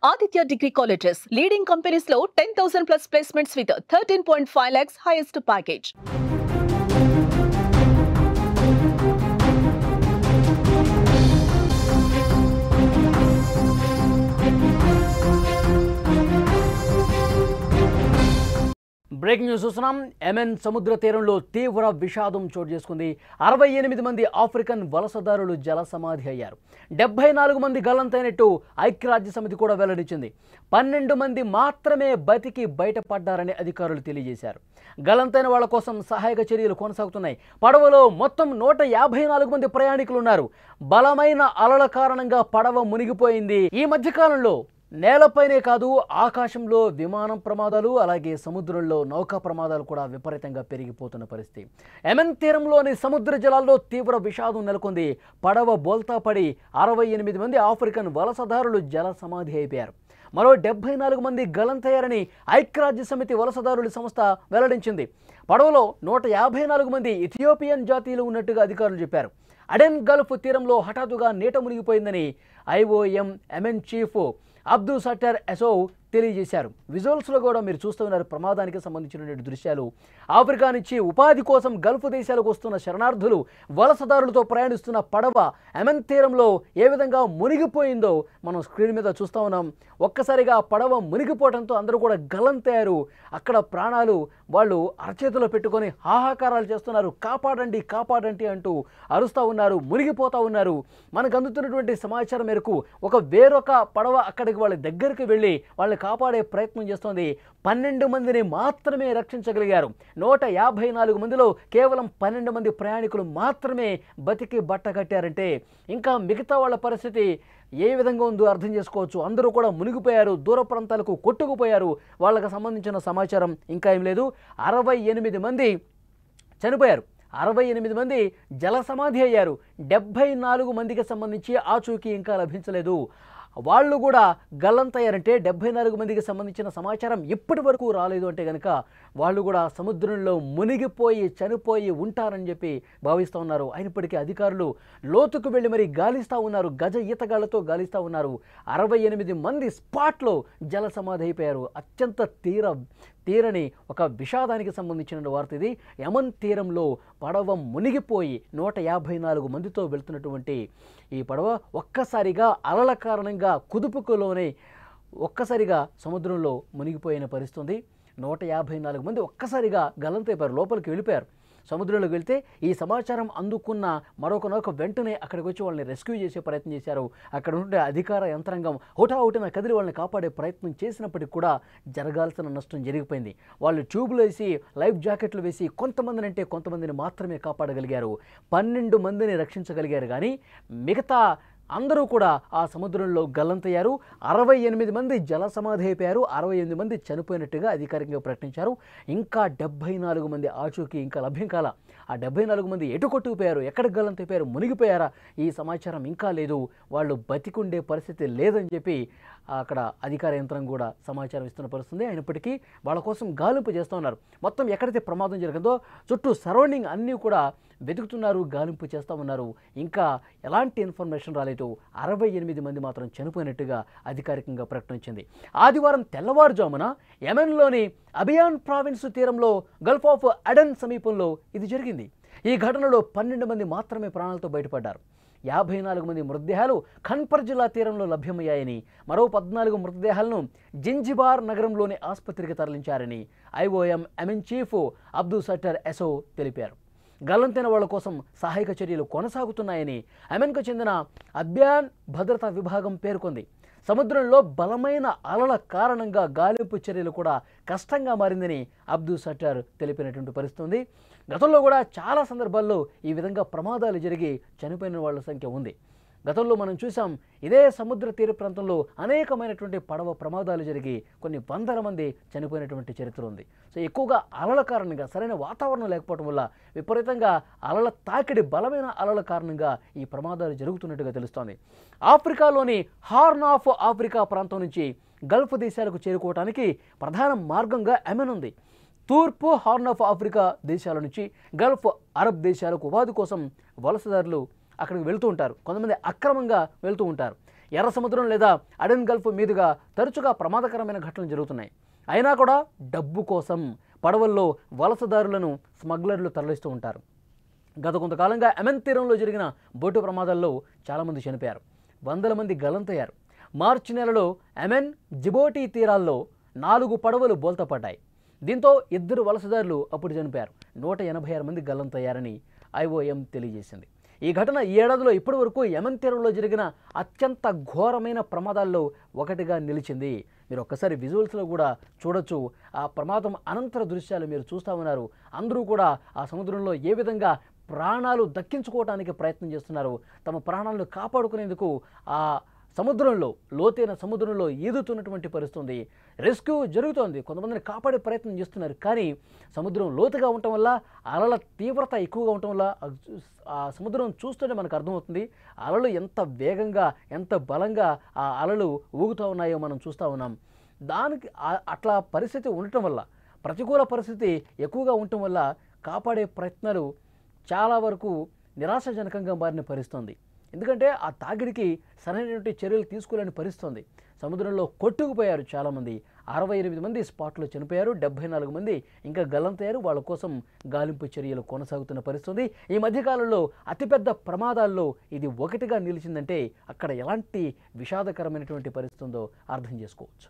Aditya Degree Colleges, leading companies low 10,000 plus placements with 13.5 lakhs highest package. Breaking news చూస్తున్నాం. Yemen సముద్ర తీరంలో తీవ్ర విషాదం చోటు చేసుకుంది. 68 మంది ఆఫ్రికన్ వలసదారులు జల సమాధి అయ్యారు. 74 మంది గల్లంతైనట్టు ఐక్యరాజ్య సమితి కూడా వెల్లడించింది. 12 మంది మాత్రమే బతికి బయటపడ్డారని అధికారులు తెలియజేశారు. గల్లంతైన వాళ్ల కోసం సహాయక చర్యలు కొనసాగుతున్నాయి. పడవలో మొత్తం 154 మంది ప్రయాణికులు ఉన్నారు. బలమైన అలల కారణంగా పడవ మునిగిపోయింది. ఈ మధ్యకాలంలో నేలపైనే కాదు, ఆకాశంలో విమానం ప్రమాదాలు, అలాగే సముద్రంలో నౌకా ప్రమాదాలు కూడా విపరీతంగా పెరిగిపోతున్న పరిస్థితి. యెమెన్ తీరంలోని సముద్ర జలాల్లో తీవ్ర విషాదం నెలకొంది. పడవ బోల్తా పడి 68 మంది ఆఫ్రికన్ వలసదారులు జల సమాధి అయిపోయారు. మరో 74 మంది గల్లంతయ్యారని ఐక్యరాజ్య సమితి వలసదారుల సంస్థ వెల్లడించింది. పడవలో 154 మంది ఇథియోపియన్ జాతీయులు ఉన్నట్టుగా అధికారులు చెప్పారు. అడెన్ గల్ఫ్ తీరంలో హఠాత్తుగా నీట మునిగిపోయిందని IOM యెమెన్ చీఫ్ అబ్దు సట్టర్ ఎసో తెలియజేశారు. విజువల్స్లో కూడా మీరు చూస్తున్నారు ప్రమాదానికి సంబంధించినటువంటి దృశ్యాలు. ఆఫ్రికా నుంచి ఉపాధి కోసం గల్ఫ్ దేశాలకు వస్తున్న శరణార్థులు, వలసదారులతో ప్రయాణిస్తున్న పడవ యెమెన్ తీరంలో ఏ విధంగా మునిగిపోయిందో మనం స్క్రీన్ మీద చూస్తూ ఉన్నాం. ఒక్కసారిగా పడవ మునిగిపోవడంతో అందరూ కూడా గల్లంతయ్యారు. అక్కడ ప్రాణాలు వాళ్ళు అరచేతిలో పెట్టుకొని హాహాకారాలు చేస్తున్నారు. కాపాడండి కాపాడండి అంటూ అరుస్తూ ఉన్నారు, మునిగిపోతూ ఉన్నారు. మనకు అందుతున్నటువంటి సమాచారం మేరకు వేరొక పడవ అక్కడికి వాళ్ళ దగ్గరికి వెళ్ళి వాళ్ళని కాపాడే ప్రయత్నం చేస్తోంది. 12 మందిని మాత్రమే రక్షించగలిగారు. 154 మందిలో కేవలం 12 మంది ప్రయాణికులు మాత్రమే బతికి బట్ట కట్టారంటే ఇంకా మిగతా వాళ్ళ పరిస్థితి ఏ విధంగా ఉందో అర్థం చేసుకోవచ్చు. అందరూ కూడా మునిగిపోయారు, దూర ప్రాంతాలకు కొట్టుకుపోయారు. వాళ్ళకి సంబంధించిన సమాచారం ఇంకా ఏం లేదు. 68 మంది చనిపోయారు. 68 మంది జల సమాధి అయ్యారు. 74 మందికి సంబంధించి ఆచూకీ ఇంకా లభించలేదు. వాళ్ళు కూడా గల్లంతయ్యారంటే 74 మందికి సంబంధించిన సమాచారం ఇప్పటి వరకు రాలేదు అంటే కనుక వాళ్ళు కూడా సముద్రంలో మునిగిపోయి చనిపోయి ఉంటారని చెప్పి భావిస్తూ ఉన్నారు. అయినప్పటికీ అధికారులు లోతుకు వెళ్ళి మరి గాలిస్తూ ఉన్నారు, గజ ఈతగాళ్లతో గాలిస్తూ ఉన్నారు. 68 మంది స్పాట్లో జల సమాధి అయిపోయారు. అత్యంత తీరని ఒక విషాదానికి సంబంధించిన వార్త ఇది. యెమెన్ తీరంలో పడవ మునిగిపోయి 154 మందితో వెళ్తున్నటువంటి ఈ పడవ ఒక్కసారిగా అలల కారణంగా కుదుపుకులోనే ఒక్కసారిగా సముద్రంలో మునిగిపోయిన పరిస్థితి. 154 మంది ఒక్కసారిగా గల్లంతైపోయారు, లోపలికి వెళ్ళిపోయారు. సముద్రంలోకి వెళ్తే ఈ సమాచారం అందుకున్న మరొక నౌక వెంటనే అక్కడికి వచ్చి వాళ్ళని రెస్క్యూ చేసే ప్రయత్నం చేశారు. అక్కడ ఉండే అధికార యంత్రాంగం హుటాహుటిన కదిలి వాళ్ళని కాపాడే ప్రయత్నం చేసినప్పటికీ కూడా జరగాల్సిన నష్టం జరిగిపోయింది. వాళ్ళు ట్యూబ్లు వేసి లైఫ్ జాకెట్లు వేసి కొంతమందిని మాత్రమే కాపాడగలిగారు. 12 మందిని రక్షించగలిగారు. కానీ మిగతా అందరూ కూడా ఆ సముద్రంలో గల్లంతయ్యారు. 68 మంది జల సమాధి అయిపోయారు. 68 మంది చనిపోయినట్టుగా అధికారికంగా ప్రకటించారు. ఇంకా 74 మంది ఆచూకీ ఇంకా లభ్యం కాల. ఆ 74 మంది ఎటు కొట్టుకుపోయారు, ఎక్కడికి గల్లంతైపోయారు, మునిగిపోయారా, ఈ సమాచారం ఇంకా లేదు. వాళ్ళు బతికుండే పరిస్థితి లేదని చెప్పి అక్కడ అధికార యంత్రం కూడా సమాచారం ఇస్తున్న పరిస్థితుంది. అయినప్పటికీ వాళ్ళ కోసం గాలింపు చేస్తూ ఉన్నారు. మొత్తం ఎక్కడైతే ప్రమాదం జరిగిందో చుట్టూ సరౌండింగ్ అన్నీ కూడా వెతుకుతున్నారు, గాలింపు చేస్తూ ఉన్నారు. ఇంకా ఎలాంటి ఇన్ఫర్మేషన్ రాలేదు. 68 మంది మాత్రం చనిపోయినట్టుగా అధికారికంగా ప్రకటించింది. ఆదివారం తెల్లవారుజామున యెమెన్లోని అబియాన్ ప్రావిన్స్ తీరంలో గల్ఫ్ ఆఫ్ అడెన్ సమీపంలో ఇది జరిగింది. ఈ ఘటనలో 12 మంది మాత్రమే ప్రాణాలతో బయటపడ్డారు. 54 మంది మృతదేహాలు ఖన్పర్ జిల్లా తీరంలో లభ్యమయ్యాయని, మరో 14 మృతదేహాలను జింజిబార్ నగరంలోని ఆసుపత్రికి తరలించారని IOM యెమెన్ చీఫ్ అబ్దు సట్టర్ ఎసో తెలిపారు. గల్లంతైన వాళ్ల కోసం సహాయక చర్యలు కొనసాగుతున్నాయని యెమెన్కు చెందిన అబ్యాన్ భద్రతా విభాగం పేర్కొంది. సముద్రంలో బలమైన అలల కారణంగా గాలింపు చర్యలు కూడా కష్టంగా మారిందని అబ్దు సట్టర్ తెలిపినటువంటి పరిస్థితి. గతంలో కూడా చాలా సందర్భాల్లో ఈ విధంగా ప్రమాదాలు జరిగి చనిపోయిన వాళ్ళ సంఖ్య ఉంది. గతంలో మనం చూసాం ఇదే సముద్ర తీర ప్రాంతంలో అనేకమైనటువంటి పడవ ప్రమాదాలు జరిగి కొన్ని వందల మంది చనిపోయినటువంటి చరిత్ర ఉంది. సో ఎక్కువగా అలల కారణంగా సరైన వాతావరణం లేకపోవడం వల్ల విపరీతంగా అలల తాకిడి, బలమైన అలల కారణంగా ఈ ప్రమాదాలు జరుగుతున్నట్టుగా తెలుస్తోంది. ఆఫ్రికాలోని హార్న్ ఆఫ్ ఆఫ్రికా ప్రాంతం నుంచి గల్ఫ్ దేశాలకు చేరుకోవడానికి ప్రధాన మార్గంగా యెమెన్ ఉంది. తూర్పు హార్న్ ఆఫ్ ఆఫ్రికా దేశాల నుంచి గల్ఫ్ అరబ్ దేశాలకు ఉపాధి కోసం వలసదారులు అక్కడికి వెళ్తూ ఉంటారు. కొంతమంది అక్రమంగా వెళ్తూ ఉంటారు. ఎర్ర సముద్రం లేదా అడెన్ గల్ఫ్ మీదుగా తరచుగా ప్రమాదకరమైన ఘటనలు జరుగుతున్నాయి. అయినా కూడా డబ్బు కోసం పడవల్లో వలసదారులను స్మగ్లర్లు తరలిస్తూ ఉంటారు. గత కొంతకాలంగా యెమెన్ తీరంలో జరిగిన బోటు ప్రమాదాల్లో చాలామంది చనిపోయారు. వందల మంది గల్లంతయ్యారు. మార్చి నెలలో యెమెన్ జిబోటి తీరాల్లో 4 పడవలు బోల్తాపడ్డాయి. దీంతో 2 వలసదారులు అప్పుడు చనిపోయారు. 186 మంది గల్లంతయ్యారని IOM తెలియజేసింది. ఈ ఘటన ఈ ఏడాదిలో ఇప్పటి వరకు యెమెన్ తీరంలో జరిగిన అత్యంత ఘోరమైన ప్రమాదాల్లో ఒకటిగా నిలిచింది. మీరు ఒక్కసారి విజువల్స్లో కూడా చూడొచ్చు. ఆ ప్రమాదం అనంతర దృశ్యాలు మీరు చూస్తూ ఉన్నారు. అందరూ కూడా ఆ సముద్రంలో ఏ విధంగా ప్రాణాలు దక్కించుకోవడానికి ప్రయత్నం చేస్తున్నారు. తమ ప్రాణాలను కాపాడుకునేందుకు ఆ సముద్రంలో, లోతైన సముద్రంలో ఈదుతున్నటువంటి పరిస్థితి. రెస్క్యూ జరుగుతోంది, కొంతమందిని కాపాడే ప్రయత్నం చేస్తున్నారు. కానీ సముద్రం లోతుగా ఉండటం వల్ల, అలల తీవ్రత ఎక్కువగా ఉండటం వల్ల ఆ సముద్రం చూస్తుంటే మనకు అర్థమవుతుంది అలలు ఎంత వేగంగా, ఎంత బలంగా ఆ అలలు ఊగుతూ ఉన్నాయో మనం చూస్తూ ఉన్నాం. దానికి అట్లా పరిస్థితి ఉండటం వల్ల, ప్రతికూల పరిస్థితి ఎక్కువగా ఉండటం వల్ల కాపాడే ప్రయత్నాలు చాలా వరకు నిరాశాజనకంగా మారిన పరిస్థితుంది. ఎందుకంటే ఆ తాగిడికి సరైనటువంటి చర్యలు తీసుకోలేని పరిస్థితుంది. సముద్రంలో కొట్టుకుపోయారు చాలామంది. 68 మంది స్పాట్లో చనిపోయారు. 74 మంది ఇంకా గల్లంతయ్యారు. వాళ్ళ కోసం గాలింపు చర్యలు కొనసాగుతున్న పరిస్థితుంది. ఈ మధ్యకాలంలో అతిపెద్ద ప్రమాదాల్లో ఇది ఒకటిగా నిలిచిందంటే అక్కడ ఎలాంటి విషాదకరమైనటువంటి పరిస్థితి ఉందో అర్థం చేసుకోవచ్చు.